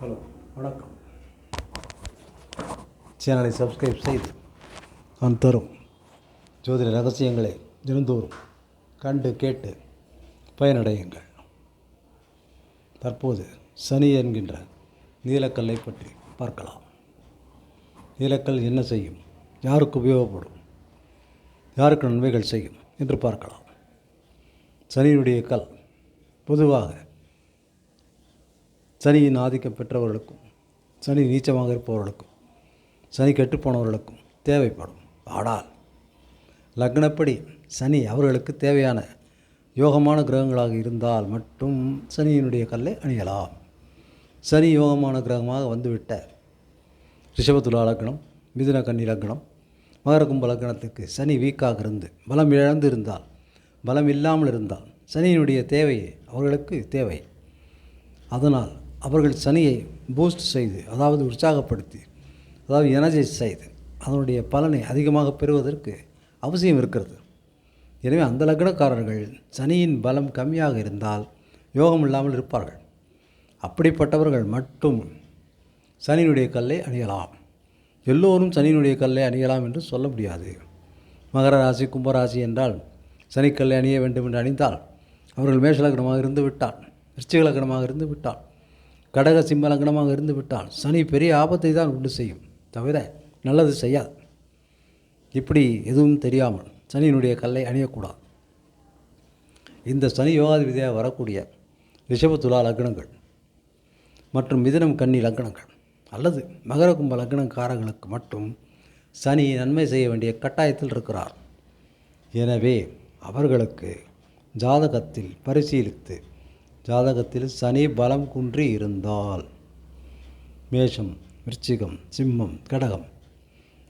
Hello, வணக்கம். சேனலை subscribe செய்து நான் தரும் ஜோதிட ரகசியங்களை தினந்தோறும் கண்டு கேட்டு பயனடையுங்கள். தற்போது சனி என்கின்ற நீலக்கல்லை பற்றி பார்க்கலாம். நீலக்கல் என்ன செய்யும், யாருக்கு உபயோகப்படும், யாருக்கு நன்மைகள் செய்யும் என்று பார்க்கலாம். சனியினுடைய கல் பொதுவாக சனியின் ஆதிக்கம் பெற்றவர்களுக்கும், சனி நீச்சமாக இருப்பவர்களுக்கும், சனி கெட்டுப்போனவர்களுக்கும் தேவைப்படும். ஆனால் லக்னப்படி சனி அவர்களுக்கு தேவையான யோகமான கிரகங்களாக இருந்தால் மட்டும் சனியினுடைய கல்லை அணியலாம். சனி யோகமான கிரகமாக வந்துவிட்ட ரிஷபத்துலா லக்னம், மிதுன கன்னி லக்னம், மகர கும்ப லக்னத்துக்கு சனி வீக்காக இருந்து பலம் இழந்து இருந்தால், பலம் இல்லாமல் இருந்தால் சனியினுடைய தேவையை அவர்களுக்கு தேவை. அதனால் அவர்கள் சனியை பூஸ்ட் செய்து, அதாவது உற்சாகப்படுத்தி, அதாவது எனர்ஜைஸ் செய்து அதனுடைய பலனை அதிகமாக பெறுவதற்கு அவசியம் இருக்கிறது. எனவே அந்த லக்னக்காரர்கள் சனியின் பலம் கம்மியாக இருந்தால் யோகம் இல்லாமல் இருப்பார்கள். அப்படிப்பட்டவர்கள் மட்டும் சனியினுடைய கல்லை அணியலாம். எல்லோரும் சனியினுடைய கல்லை அணியலாம் என்று சொல்ல முடியாது. மகர ராசி, கும்பராசி என்றால் சனிக்கல்லை அணிய வேண்டும் என்று அணிந்தால் அவர்கள் மேஷ லக்னமாக இருந்து விட்டால், விருச்சிக லக்னமாக இருந்து விட்டால், கடக சிம்ம லக்னமாக இருந்து விட்டால் சனி பெரிய ஆபத்தை தான் உண்டு செய்யும், தவிர நல்லது செய்யாது. இப்படி எதுவும் தெரியாமல் சனியினுடைய கல்லை அணியக்கூடாது. இந்த சனி யோகாதிபதியாக வரக்கூடிய ரிஷபத்துலா லக்னங்கள் மற்றும் மிதுனம் கன்னி லக்னங்கள் அல்லது மகர கும்ப லக்னக்காரர்களுக்கு மட்டும் சனி நன்மை செய்ய வேண்டிய கட்டாயத்தில் இருக்கிறார். எனவே அவர்களுக்கு ஜாதகத்தில் பரிசீலித்து, ஜாதகத்தில் சனி பலம் குன்றி இருந்தால், மேஷம், விருச்சிகம், சிம்மம், கடகம்,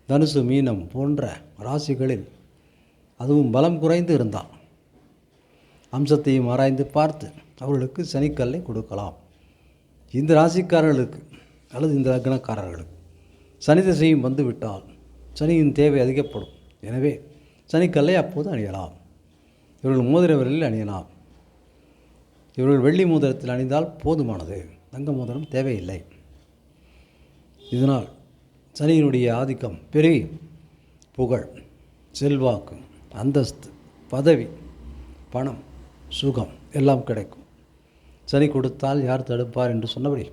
தனுசு, மீனம் போன்ற ராசிகளில் அதுவும் பலம் குறைந்து இருந்தால் அம்சத்தையும் ஆராய்ந்து பார்த்து அவர்களுக்கு சனிக்கல்லை கொடுக்கலாம். இந்த ராசிக்காரர்களுக்கு அல்லது இந்த லக்னக்காரர்களுக்கு சனி திசையும் வந்துவிட்டால் சனியின் தேவை அதிகப்படும். எனவே சனிக்கல்லை அப்போது அணியலாம். இவர்கள் மோதிர விரலில் அணியலாம். இவர்கள் வெள்ளி மோதிரத்தில் அணிந்தால் போதுமானது, தங்க மோதிரம் தேவையில்லை. இதனால் சனியினுடைய ஆதிக்கம் பெருகி புகழ், செல்வாக்கு, அந்தஸ்து, பதவி, பணம், சுகம் எல்லாம் கிடைக்கும். சனி கொடுத்தால் யார் தடுப்பார் என்று சொன்னபடி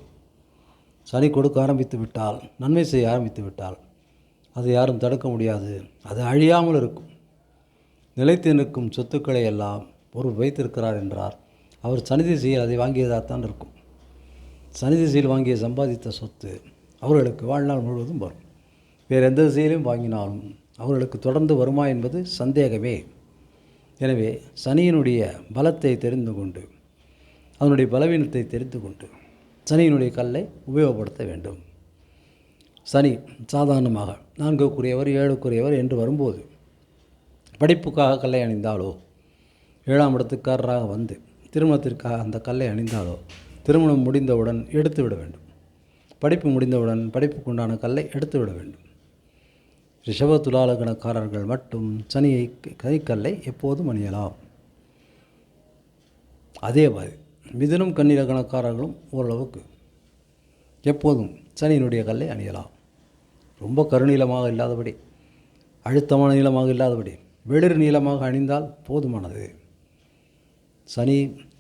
சனி கொடுக்க ஆரம்பித்து விட்டால், நன்மை செய்ய ஆரம்பித்து விட்டால் அதை யாரும் தடுக்க முடியாது. அது அழியாமல் இருக்கும். நிலைத்து நிற்கும் சொத்துக்களை எல்லாம் பொருள் வைத்திருக்கிறார் என்றார். அவர் சனி திசையில் அதை வாங்கியதாகத்தான் இருக்கும். சனி திசையில் வாங்கிய சம்பாதித்த சொத்து அவர்களுக்கு வாழ்நாள் முழுவதும் வரும். வேறு எந்த திசையிலும் வாங்கினாலும் அவர்களுக்கு தொடர்ந்து வருமா என்பது சந்தேகமே. எனவே சனியினுடைய பலத்தை தெரிந்து கொண்டு, அதனுடைய பலவீனத்தை தெரிந்து கொண்டு சனியினுடைய கல்லை உபயோகப்படுத்த வேண்டும். சனி சாதாரணமாக 4க்குரியவர் 7க்குரியவர் என்று வரும்போது படிப்புக்காக கல்லை அணிந்தாலோ, 7ஆம் இடத்துக்காரராக வந்து திருமணத்திற்காக அந்த கல்லை அணிந்தாலோ திருமணம் முடிந்தவுடன் எடுத்து விட வேண்டும். படிப்பு முடிந்தவுடன் படிப்புக்குண்டான கல்லை எடுத்து விட வேண்டும். ரிஷப துலா லக்னக்காரர்கள் மட்டும் சனிக்கல்லை எப்போதும் அணியலாம். அதே மாதிரி மிதுனம் கன்னி லக்னக்காரர்களும் ஓரளவுக்கு எப்போதும் சனியினுடைய கல்லை அணியலாம். ரொம்ப கருநீளமாக இல்லாதபடி, அழுத்தமான நீளமாக இல்லாதபடி வெளிர் நீளமாக அணிந்தால் போதுமானது. சனி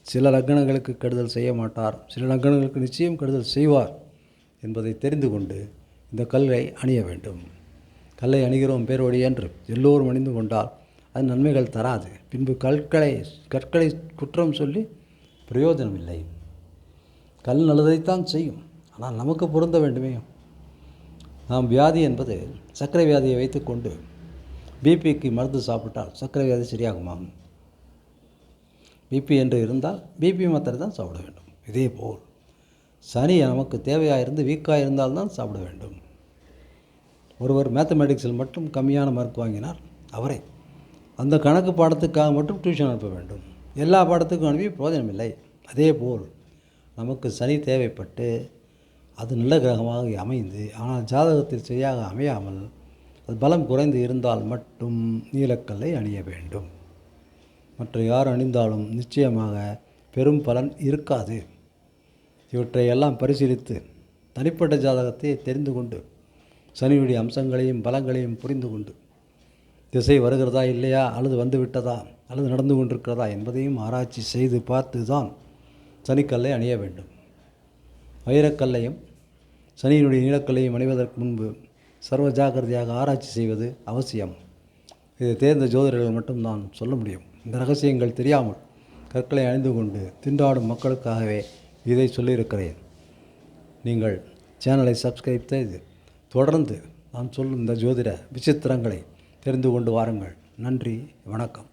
சில லக்னங்களுக்கு கெடுதல் செய்ய மாட்டார், சில லக்னங்களுக்கு நிச்சயம் கெடுதல் செய்வார் என்பதை தெரிந்து கொண்டு இந்த கல்லை அணிய வேண்டும். கல்லை அணிகிறோம் பேரோடி என்று எல்லோரும் அணிந்து கொண்டால் அது நன்மைகள் தராது. பின்பு கற்களை குற்றம் சொல்லி பிரயோஜனம் இல்லை. கல் நல்லதைத்தான் செய்யும், ஆனால் நமக்கு பொருந்த வேண்டுமே. நாம் வியாதி என்பது சர்க்கரை வியாதியை வைத்துக்கொண்டு பிபிக்கு மருந்து சாப்பிட்டால் சர்க்கரை வியாதி சரியாகுமா? பிபி என்று இருந்தால் பிபி மாத்திரை தான் சாப்பிட வேண்டும். இதேபோல் சனி நமக்கு தேவையாக இருந்து வீக்காக இருந்தால்தான் சாப்பிட வேண்டும். ஒருவர் மேத்தமெட்டிக்ஸில் மட்டும் கம்மியான மார்க் வாங்கினார், அவரை அந்த கணக்கு பாடத்துக்காக மட்டும் டியூஷன் அனுப்ப வேண்டும். எல்லா பாடத்துக்கும் அனுப்பி பிரயோஜனம் இல்லை. அதேபோல் நமக்கு சனி தேவைப்பட்டு அது நல்ல கிரகமாக அமைந்து, ஆனால் ஜாதகத்தில் சரியாக அமையாமல் அது பலம் குறைந்து இருந்தால் மட்டும் நீலக்கல்லை அணிய வேண்டும். மற்ற யார் அணிந்தாலும் நிச்சயமாக பெரும் பலன் இருக்காது. இவற்றை எல்லாம் பரிசீலித்து தனிப்பட்ட ஜாதகத்தை தெரிந்து கொண்டு சனியுடைய அம்சங்களையும் பலங்களையும் புரிந்து கொண்டு திசை வருகிறதா இல்லையா, அல்லது வந்து விட்டதா, அல்லது நடந்து கொண்டிருக்கிறதா என்பதையும் ஆராய்ச்சி செய்து பார்த்து தான் சனிக்கல்லை அணிய வேண்டும். வைரக்கல்லையும் சனியினுடைய நீலக்கல்லையும் அணிவதற்கு முன்பு சர்வ ஜாக்கிரதையாக ஆராய்ச்சி செய்வது அவசியம். இதை தேர்ந்த ஜோதிடர்கள் மட்டும்தான் சொல்ல முடியும். இந்த ரகசியங்கள் தெரியாமல் கற்களை அணிந்து கொண்டு திண்டாடும் மக்களுக்காகவே இதை சொல்லியிருக்கிறேன். நீங்கள் சேனலை சப்ஸ்கிரைப் செய்து தொடர்ந்து நான் சொல்லும் இந்த ஜோதிட விசித்திரங்களை தெரிந்து கொண்டு வாருங்கள். நன்றி, வணக்கம்.